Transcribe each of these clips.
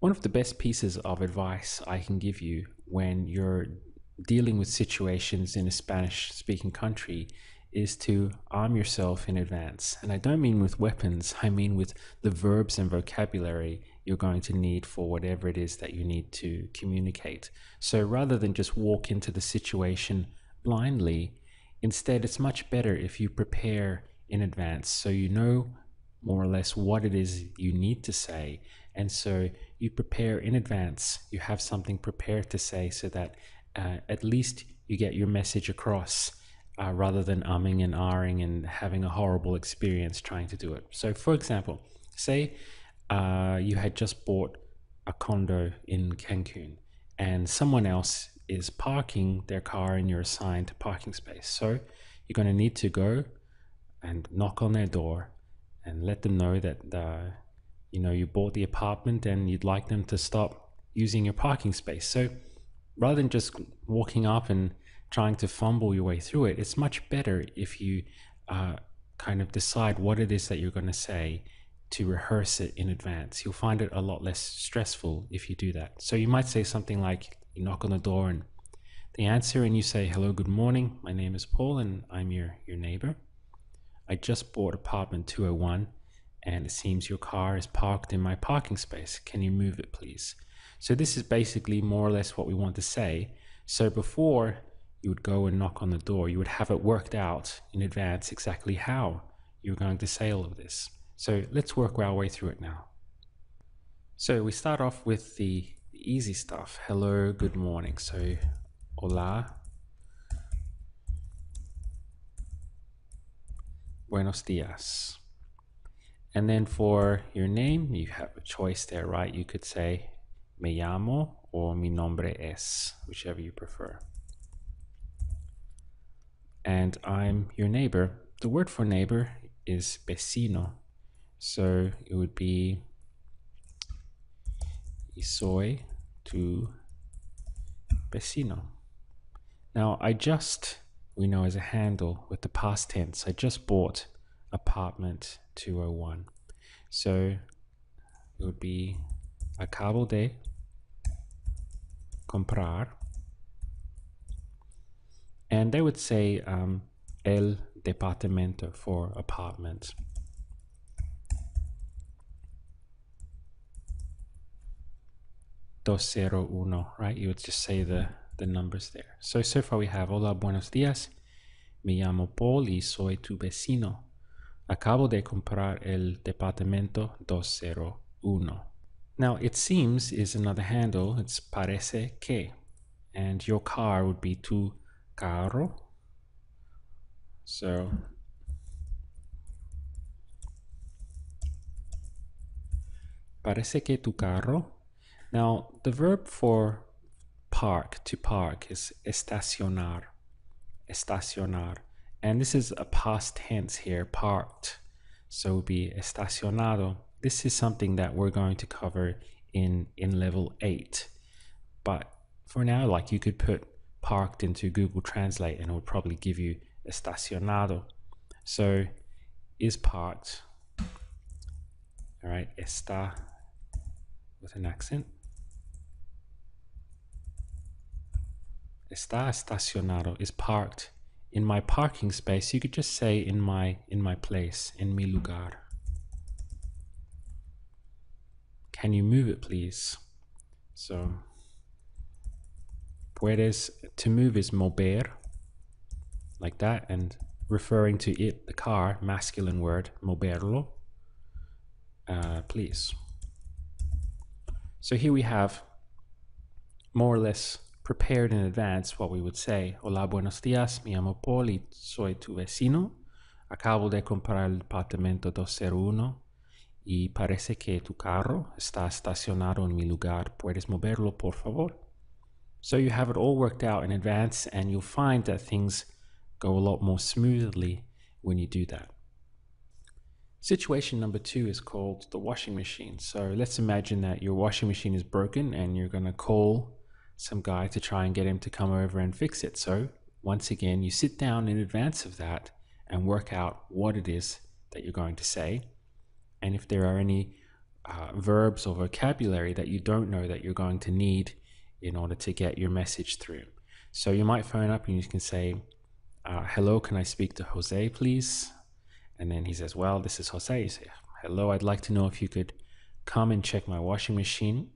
One of the best pieces of advice I can give you when you're dealing with situations in a Spanish speaking country is to arm yourself in advance. And I don't mean with weapons, I mean with the verbs and vocabulary you're going to need for whatever it is that you need to communicate. So rather than just walk into the situation blindly, instead it's much better if you prepare in advance so you know more or less what it is you need to say. And so you prepare in advance, you have something prepared to say so that at least you get your message across rather than umming and ahhing and having a horrible experience trying to do it. So for example, say you had just bought a condo in Cancun and someone else is parking their car in your assigned parking space. So you're going to need to go and knock on their door and let them know that you bought the apartment and you'd like them to stop using your parking space. So rather than just walking up and trying to fumble your way through it, it's much better if you kind of decide what it is that you're going to say, to rehearse it in advance. You'll find it a lot less stressful if you do that. So you might say something like, you knock on the door and they answer and you say, "Hello, good morning. My name is Paul and I'm your neighbor. I just bought apartment 201 and it seems your car is parked in my parking space. Can you move it, please?" So this is basically more or less what we want to say. So before you would go and knock on the door, you would have it worked out in advance exactly how you're going to say all of this. So let's work our way through it now. So we start off with the easy stuff. Hello, good morning. So hola, buenos dias. And then for your name, you have a choice there, right? You could say me llamo or mi nombre es, whichever you prefer. And I'm your neighbor. The word for neighbor is vecino. So it would be y soy tu vecino. Now we know as a handle with the past tense, I just bought apartment 201. So it would be acabo de comprar. And they would say el departamento for apartment. (201), right? You would just say the numbers there. So far we have hola, buenos días. Me llamo Paul y soy tu vecino. Acabo de comprar el departamento 201. Now, it seems is another handle. It's parece que. And your car would be tu carro. So parece que tu carro. Now, the verb for to park is estacionar. Estacionar. And this is a past tense here, parked. So it would be estacionado. This is something that we're going to cover in level 8. But for now, like, you could put parked into Google Translate and it would probably give you estacionado. So is parked. All right, está with an accent. Está estacionado is parked in my parking space. You could just say in my place, en mi lugar. Can you move it, please? So puedes, to move is mover, like that, and referring to it, the car, masculine word, moverlo, please. So here we have more or less prepared in advance what we would say. Hola, buenos días, me llamo Paul y soy tu vecino. Acabo de comprar el apartamento 201 y parece que tu carro está estacionado en mi lugar. ¿Puedes moverlo, por favor? So you have it all worked out in advance, and you'll find that things go a lot more smoothly when you do that. Situation number 2 is called the washing machine. So let's imagine that your washing machine is broken and you're going to call some guy to try and get him to come over and fix it. So once again, you sit down in advance of that and work out what it is that you're going to say. And if there are any verbs or vocabulary that you don't know that you're going to need in order to get your message through. So you might phone up and you can say, hello, can I speak to Jose, please? And then he says, well, this is Jose. You say, hello, I'd like to know if you could come and check my washing machine.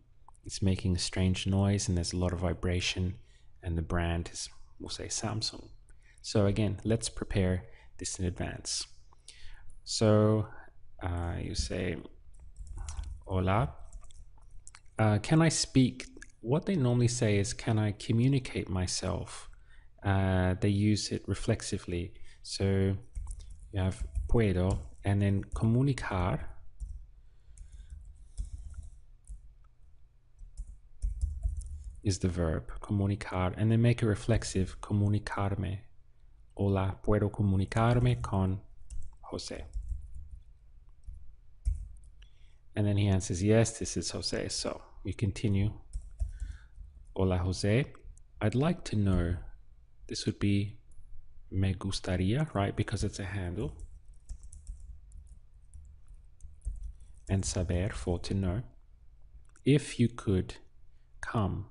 It's making a strange noise and there's a lot of vibration, and the brand is, we'll say, Samsung. So again, let's prepare this in advance. So you say, hola, can I speak? What they normally say is, can I communicate myself? They use it reflexively. So you have puedo, and then comunicar is the verb, comunicar, and then make it reflexive, comunicarme. Hola, puedo comunicarme con Jose. And then he answers, yes, this is Jose. So we continue. Hola, Jose. I'd like to know, this would be me gustaría, right? Because it's a handle. And saber, for to know. If you could come.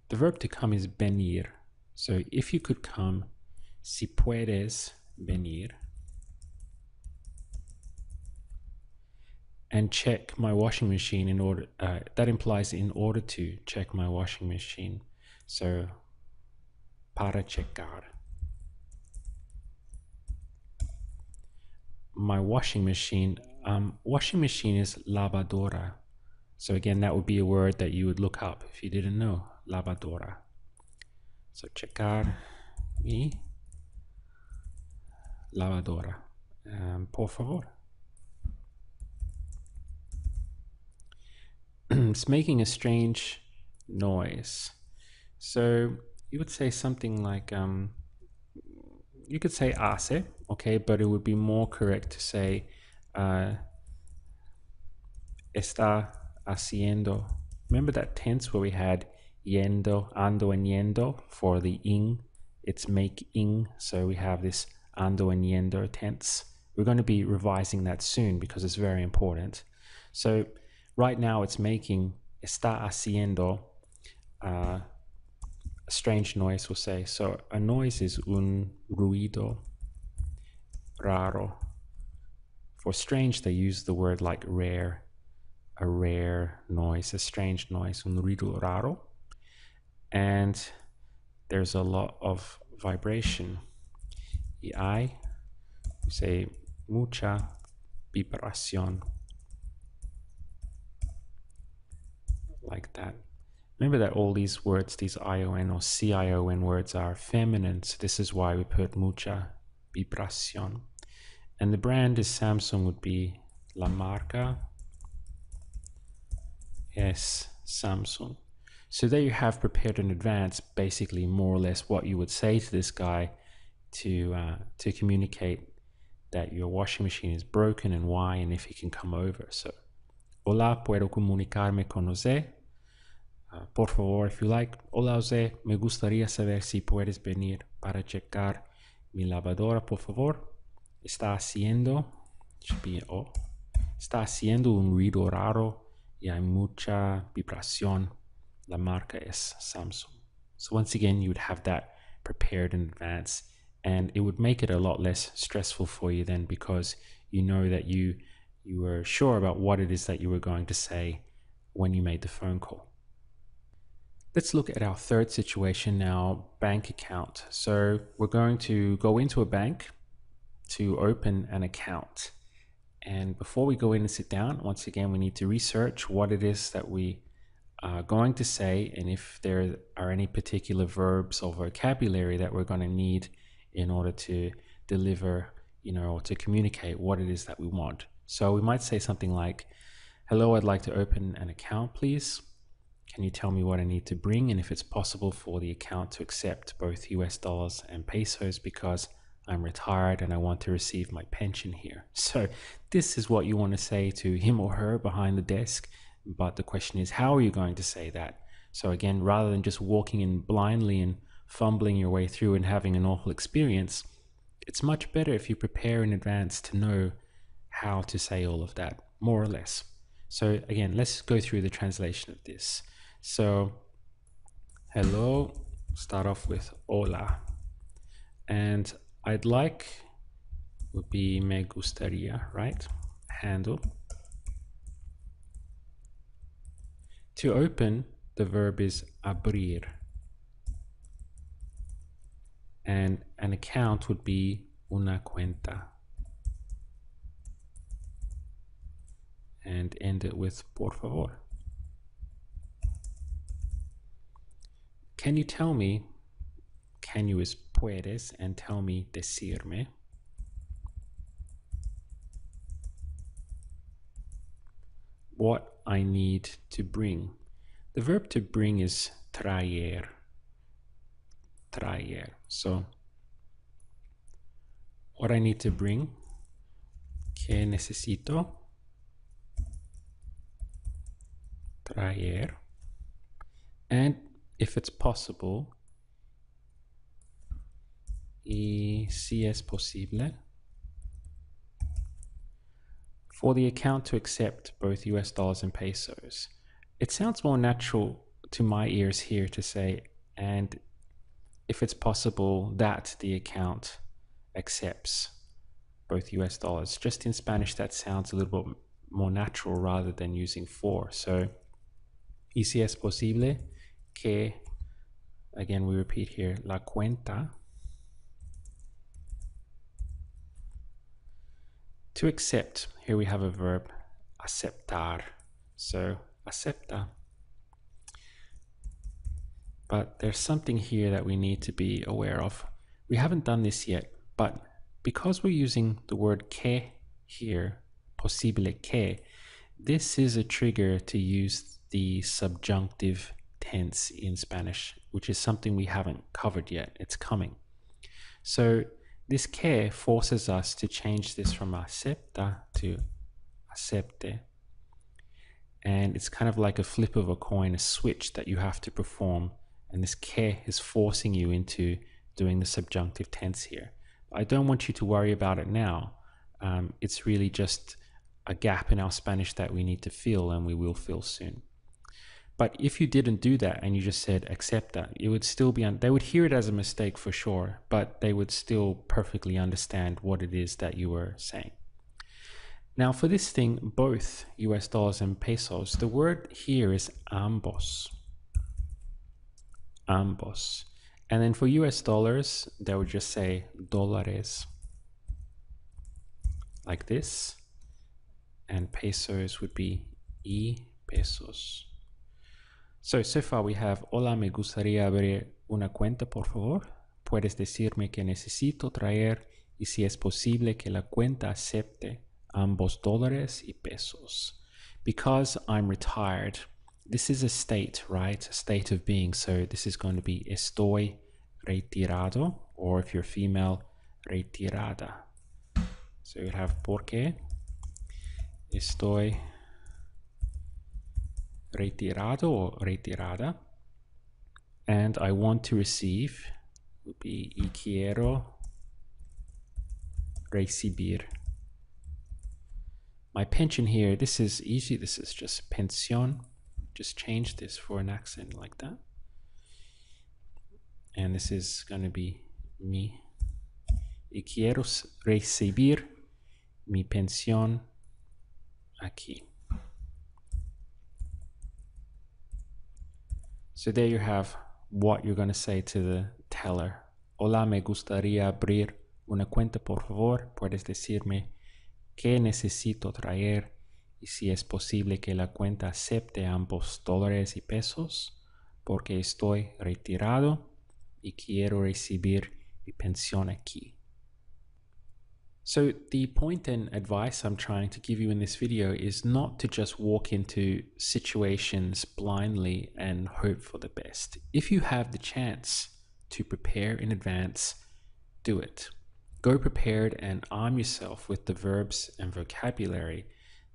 The verb to come is venir. So if you could come, si puedes venir, and check my washing machine in order, that implies in order to check my washing machine. So, para checar. My washing machine is lavadora. So again, that would be a word that you would look up if you didn't know, lavadora. So checar mi lavadora. Por favor. It's making a strange noise. So you would say something like, you could say hace, okay, but it would be more correct to say está haciendo. Remember that tense where we had yendo, ando, and yendo for the ing? It's making, so we have this ando and yendo tense. We're going to be revising that soon because it's very important. So right now it's making está haciendo a strange noise, we'll say. So a noise is un ruido raro. For strange, they use the word like rare, a rare noise, a strange noise, un ruido raro. And there's a lot of vibration. Y hay, we say, mucha vibración. Like that. Remember that all these words, these ION or CION words are feminine, so this is why we put mucha vibración. And the brand is Samsung, would be la marca es Samsung. So there you have prepared in advance, basically more or less what you would say to this guy to communicate that your washing machine is broken and why, and if he can come over. So, hola, puedo comunicarme con Jose. Por favor, if you like. Hola, Jose, me gustaría saber si puedes venir para checar mi lavadora, por favor. Está haciendo, should be o, está haciendo un ruido raro y hay mucha vibración. La marca es Samsung. So once again, you would have that prepared in advance, and it would make it a lot less stressful for you then, because you know that you were sure about what it is that you were going to say when you made the phone call. Let's look at our third situation now, bank account. So we're going to go into a bank to open an account. And before we go in and sit down, once again, we need to research what it is that we are going to say, and if there are any particular verbs or vocabulary that we're going to need in order to deliver, or to communicate what it is that we want. So we might say something like, hello, I'd like to open an account, please. Can you tell me what I need to bring, and if it's possible for the account to accept both US dollars and pesos, because I'm retired and I want to receive my pension here. So this is what you want to say to him or her behind the desk. But the question is, how are you going to say that? So again, rather than just walking in blindly and fumbling your way through and having an awful experience, it's much better if you prepare in advance to know how to say all of that, more or less. So again, let's go through the translation of this. So hello, start off with hola. And I'd like would be me gustaría, right? Handle. To open, the verb is abrir. And an account would be una cuenta. And end it with por favor. Can you tell me, can you is puedes, and tell me decirme. What I need to bring. The verb to bring is traer. Traer. So what I need to bring, que necesito traer. And if it's possible, y si es posible, for the account to accept both US dollars and pesos. It sounds more natural to my ears here to say, and if it's possible that the account accepts both US dollars. Just in Spanish, that sounds a little bit more natural rather than using for. So, y si es posible que, again, we repeat here, la cuenta. To accept, here we have a verb, aceptar. So, acepta. But there's something here that we need to be aware of. We haven't done this yet, but because we're using the word que here, posible que, this is a trigger to use the subjunctive tense in Spanish, which is something we haven't covered yet. It's coming. So this que forces us to change this from acepta to acepte. And it's kind of like a flip of a coin, a switch that you have to perform. And this que is forcing you into doing the subjunctive tense here. I don't want you to worry about it now. It's really just a gap in our Spanish that we need to fill, and we will fill soon. But if you didn't do that and you just said accept that, it would still be, they would hear it as a mistake for sure, but they would still perfectly understand what it is that you were saying. Now for this thing, both US dollars and pesos, the word here is ambos. Ambos. And then for US dollars, they would just say dólares. Like this. And pesos would be y pesos. So far we have, hola, me gustaría abrir una cuenta, por favor. Puedes decirme que necesito traer y si es posible que la cuenta acepte ambos dólares y pesos. Because I'm retired, this is a state, right? A state of being. So this is going to be estoy retirado, or if you're female, retirada. So you have porque estoy retirado or retirada, and I want to receive would be y quiero recibir. My pension here, this is easy, this is just pensión. Just change this for an accent like that. And this is going to be mi. Y quiero recibir mi pensión aquí. So there you have what you're going to say to the teller. Hola, me gustaría abrir una cuenta, por favor. Puedes decirme qué necesito traer y si es posible que la cuenta acepte ambos dólares y pesos, porque estoy retirado y quiero recibir mi pensión aquí. So the point and advice I'm trying to give you in this video is not to just walk into situations blindly and hope for the best. If you have the chance to prepare in advance, do it. Go prepared and arm yourself with the verbs and vocabulary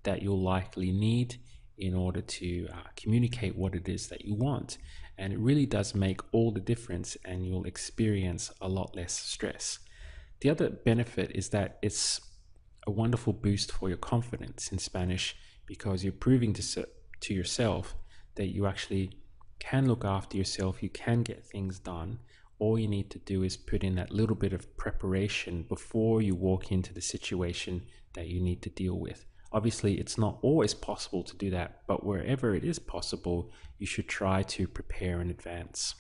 that you'll likely need in order to communicate what it is that you want. And it really does make all the difference, and you'll experience a lot less stress. The other benefit is that it's a wonderful boost for your confidence in Spanish, because you're proving to yourself that you actually can look after yourself, you can get things done. All you need to do is put in that little bit of preparation before you walk into the situation that you need to deal with. Obviously, it's not always possible to do that, but wherever it is possible, you should try to prepare in advance.